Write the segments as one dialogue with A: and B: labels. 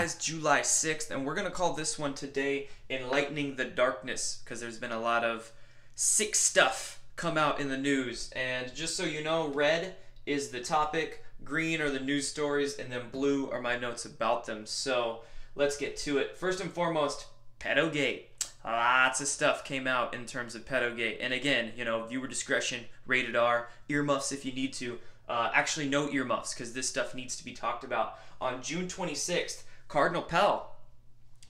A: guys, July 6th, and we're going to call this one today Enlightening the Darkness, because there's been a lot of sick stuff come out in the news. And just so you know, red is the topic, green are the news stories, and then blue are my notes about them. So let's get to it. First and foremost, Pedogate. Lots of stuff came out in terms of Pedogate. And again, you know, viewer discretion, rated R, earmuffs if you need to. Actually, no earmuffs, because this stuff needs to be talked about. On June 26th, Cardinal Pell,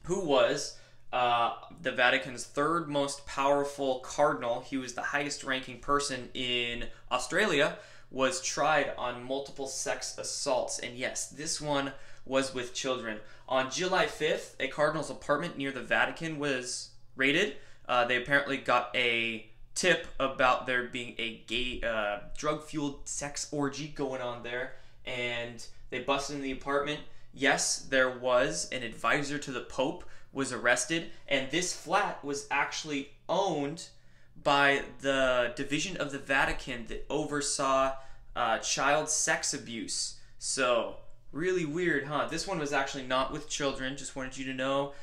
A: who was the Vatican's third most powerful cardinal, he was the highest ranking person in Australia, was tried on multiple sex assaults. And yes, this one was with children. On July 5th, a cardinal's apartment near the Vatican was raided. They apparently got a tip about there being a gay drug-fueled sex orgy going on there, and they busted in the apartment. Yes, there was an advisor to the Pope was arrested, and this flat was actually owned by the division of the Vatican that oversaw child sex abuse. So really weird, huh? This one was actually not with children, just wanted you to know.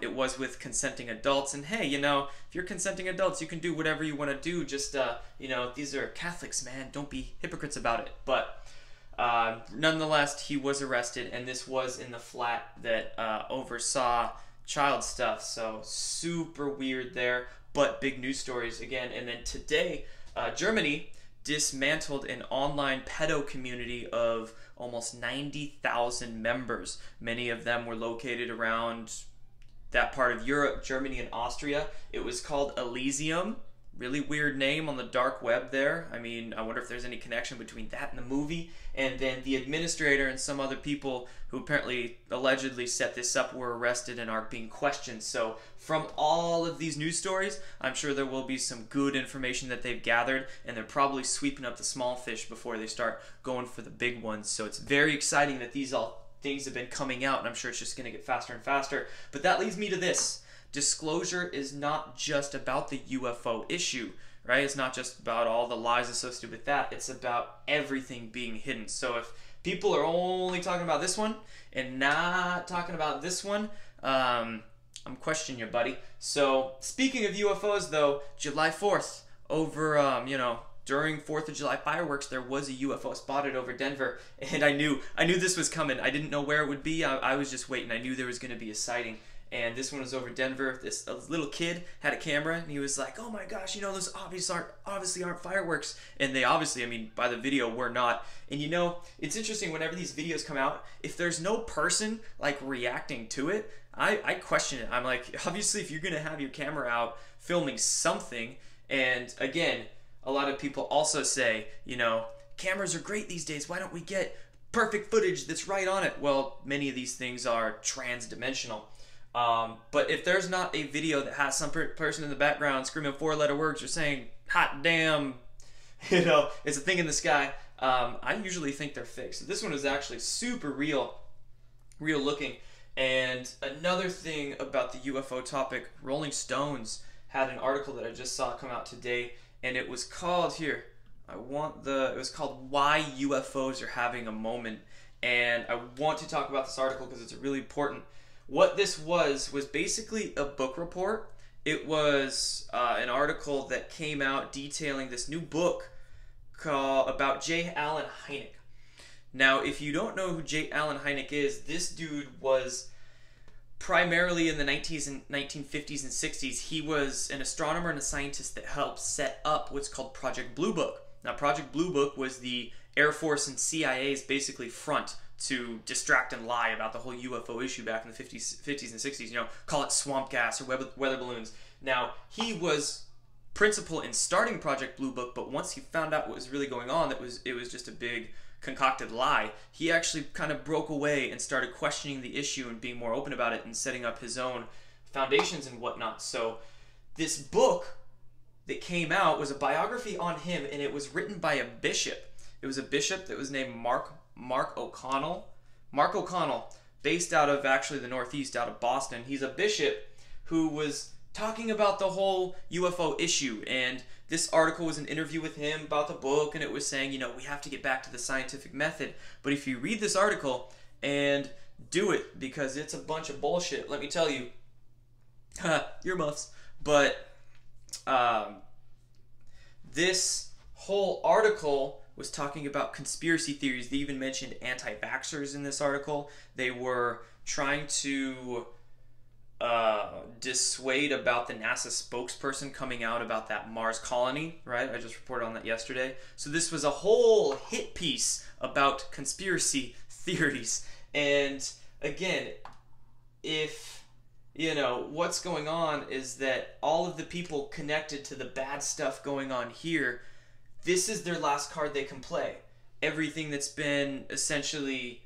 A: It was with consenting adults, and hey, you know, if you're consenting adults, you can do whatever you want to do. Just, you know, these are Catholics, man. Don't be hypocrites about it. But nonetheless, he was arrested, and this was in the flat that oversaw child stuff. So super weird there, but big news stories again. And then today, Germany dismantled an online pedo community of almost 90,000 members. Many of them were located around that part of Europe, Germany, and Austria. It was called Elysium. Really weird name on the dark web there. I mean, I wonder if there's any connection between that and the movie. And then the administrator and some other people who apparently allegedly set this up were arrested and are being questioned. So from all of these news stories, I'm sure there will be some good information that they've gathered, and they're probably sweeping up the small fish before they start going for the big ones. So it's very exciting that these things have been coming out, and I'm sure it's just going to get faster and faster. But that leads me to this. Disclosure is not just about the UFO issue, right? It's not just about all the lies associated with that. It's about everything being hidden. So if people are only talking about this one and not talking about this one, I'm questioning you, buddy. So speaking of UFOs, though, July 4th, over, you know, during 4th of July fireworks, there was a UFO spotted over Denver, and I knew this was coming. I didn't know where it would be. I was just waiting. I knew there was going to be a sighting. And this one was over Denver. This little kid had a camera, and he was like, "Oh my gosh, you know, those obviously aren't fireworks." And they obviously, I mean, by the video, were not. And you know, it's interesting whenever these videos come out, if there's no person like reacting to it, I question it. I'm like, obviously, if you're gonna have your camera out filming something, and again, a lot of people also say, you know, cameras are great these days. Why don't we get perfect footage that's right on it? Well, many of these things are trans-dimensional. But if there's not a video that has some person in the background screaming four-letter words or saying, "hot damn," you know, it's a thing in the sky, I usually think they're fake. So this one is actually super real looking. And another thing about the UFO topic, Rolling Stones had an article that I just saw come out today, and it was called, here, it was called "Why UFOs Are Having a Moment." And I want to talk about this article because it's really important. What this was basically a book report. It was an article that came out detailing this new book about J. Allen Hynek. Now, if you don't know who J. Allen Hynek is, this dude was primarily in the 1950s and 60s. He was an astronomer and a scientist that helped set up what's called Project Blue Book. Now, Project Blue Book was the Air Force and CIA's basically front to distract and lie about the whole UFO issue back in the 50s and 60s. You know, call it swamp gas or weather balloons. Now, he was principal in starting Project Blue Book, but once he found out what was really going on, it was just a big concocted lie. He actually kind of broke away and started questioning the issue and being more open about it and setting up his own foundations and whatnot. So this book that came out was a biography on him, and it was written by a bishop. It was a bishop that was named Mark O'Connell. Mark O'Connell, based out of actually the Northeast, out of Boston. He's a bishop who was talking about the whole UFO issue, and this article was an interview with him about the book, and it was saying, you know, we have to get back to the scientific method. But if you read this article and do it because it's a bunch of bullshit. Let me tell you. Earmuffs. But this whole article was talking about conspiracy theories. They even mentioned anti-vaxxers in this article. They were trying to dissuade about the NASA spokesperson coming out about that Mars colony, right? I just reported on that yesterday. So this was a whole hit piece about conspiracy theories. And again, if, you know, what's going on is that all of the people connected to the bad stuff going on here, this is their last card they can play. Everything that's been essentially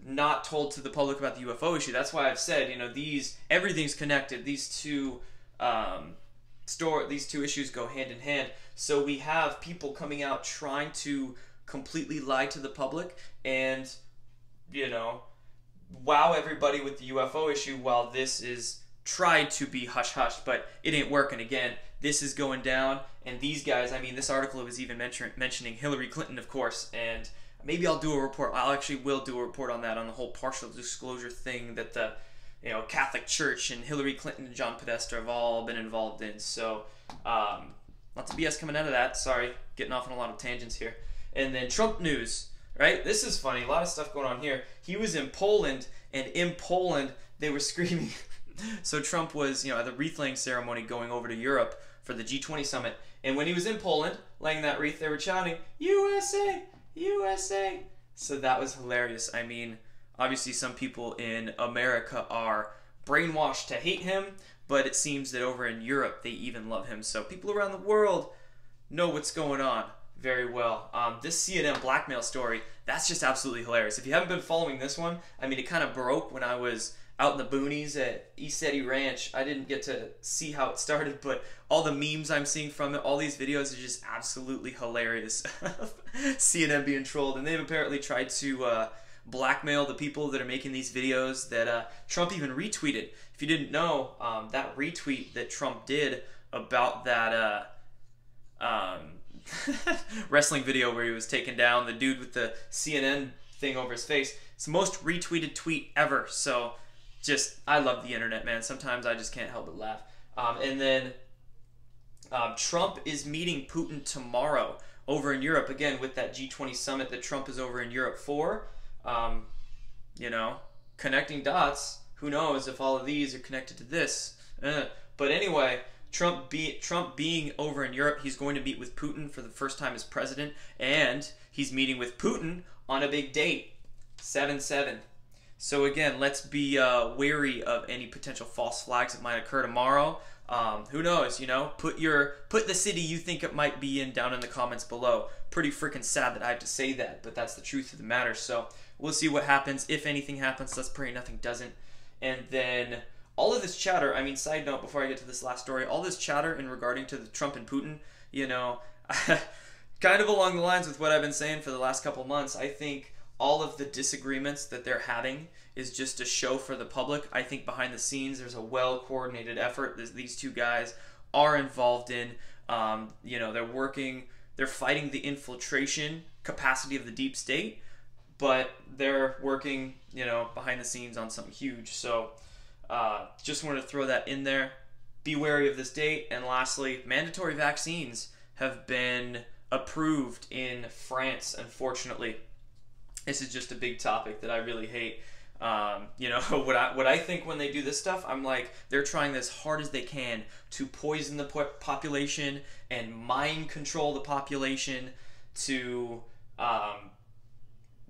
A: not told to the public about the UFO issue. That's why I've said, you know, everything's connected. These two issues go hand in hand. So we have people coming out trying to completely lie to the public and, you know, wow everybody with the UFO issue while this is tried to be hush-hush, but it ain't working. Again, this is going down, and these guys, I mean, this article was even mentioning Hillary Clinton, of course, and maybe I'll do a report. Will do a report on that, on the whole partial disclosure thing that the, you know, Catholic Church and Hillary Clinton and John Podesta have all been involved in. So, lots of BS coming out of that. Sorry, getting off on a lot of tangents here. And then Trump news, right? This is funny. A lot of stuff going on here. He was in Poland, and in Poland, they were screaming. So Trump was, you know, at the wreath-laying ceremony going over to Europe for the G20 summit. And when he was in Poland, laying that wreath, they were shouting, USA! USA! So that was hilarious. I mean, obviously some people in America are brainwashed to hate him, but it seems that over in Europe they even love him. So people around the world know what's going on very well. This CNN blackmail story, that's just absolutely hilarious. If you haven't been following this one, I mean, it kind of broke when I was out in the boonies at East Eddy Ranch. I didn't get to see how it started, but all the memes I'm seeing from it, all these videos are just absolutely hilarious. CNN being trolled, and they've apparently tried to blackmail the people that are making these videos that Trump even retweeted. If you didn't know, that retweet that Trump did about that wrestling video where he was taking down the dude with the CNN thing over his face, it's the most retweeted tweet ever. So just, I love the internet, man. Sometimes I just can't help but laugh. And then Trump is meeting Putin tomorrow over in Europe, again, with that G20 summit that Trump is over in Europe for. You know, connecting dots. Who knows if all of these are connected to this. But anyway, Trump being over in Europe, he's going to meet with Putin for the first time as president, and he's meeting with Putin on a big date, 7/7. So again, let's be wary of any potential false flags that might occur tomorrow. Who knows, you know? Put the city you think it might be in down in the comments below. Pretty freaking sad that I have to say that, but that's the truth of the matter. So we'll see what happens. If anything happens, let's pray nothing doesn't. And then all of this chatter, I mean, side note before I get to this last story, all this chatter in regarding to the Trump and Putin, you know, kind of along the lines with what I've been saying for the last couple months, I think all of the disagreements that they're having is just a show for the public. I think behind the scenes there's a well-coordinated effort that these two guys are involved in. You know, they're fighting the infiltration capacity of the deep state, but they're working, you know, behind the scenes on something huge. So just wanted to throw that in there. Be wary of this date. And lastly, mandatory vaccines have been approved in France, unfortunately. This is just a big topic that I really hate. You know, what I think when they do this stuff, I'm like, they're trying as hard as they can to poison the population and mind control the population to,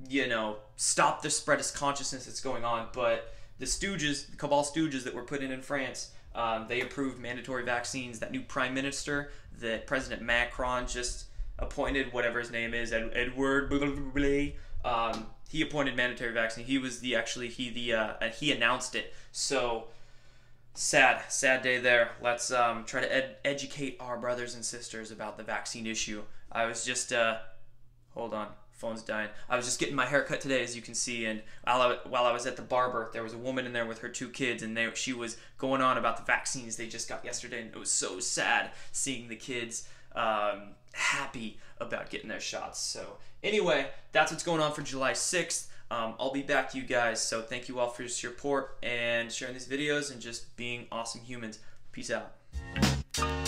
A: you know, stop the spread of consciousness that's going on. But the stooges, the cabal stooges that were put in France, they approved mandatory vaccines. That new prime minister that President Macron just appointed, whatever his name is, Edward, he appointed mandatory vaccine. He was he announced it. So sad day there. Let's try to educate our brothers and sisters about the vaccine issue. I was just hold on, phone's dying. I was just getting my hair cut today, as you can see, and while I was at the barber, there was a woman in there with her 2 kids, and she was going on about the vaccines they just got yesterday, and it was so sad seeing the kids happy about getting their shots. So anyway, that's what's going on for July 6th. I'll be back to you guys. So thank you all for your support and sharing these videos and just being awesome humans. Peace out.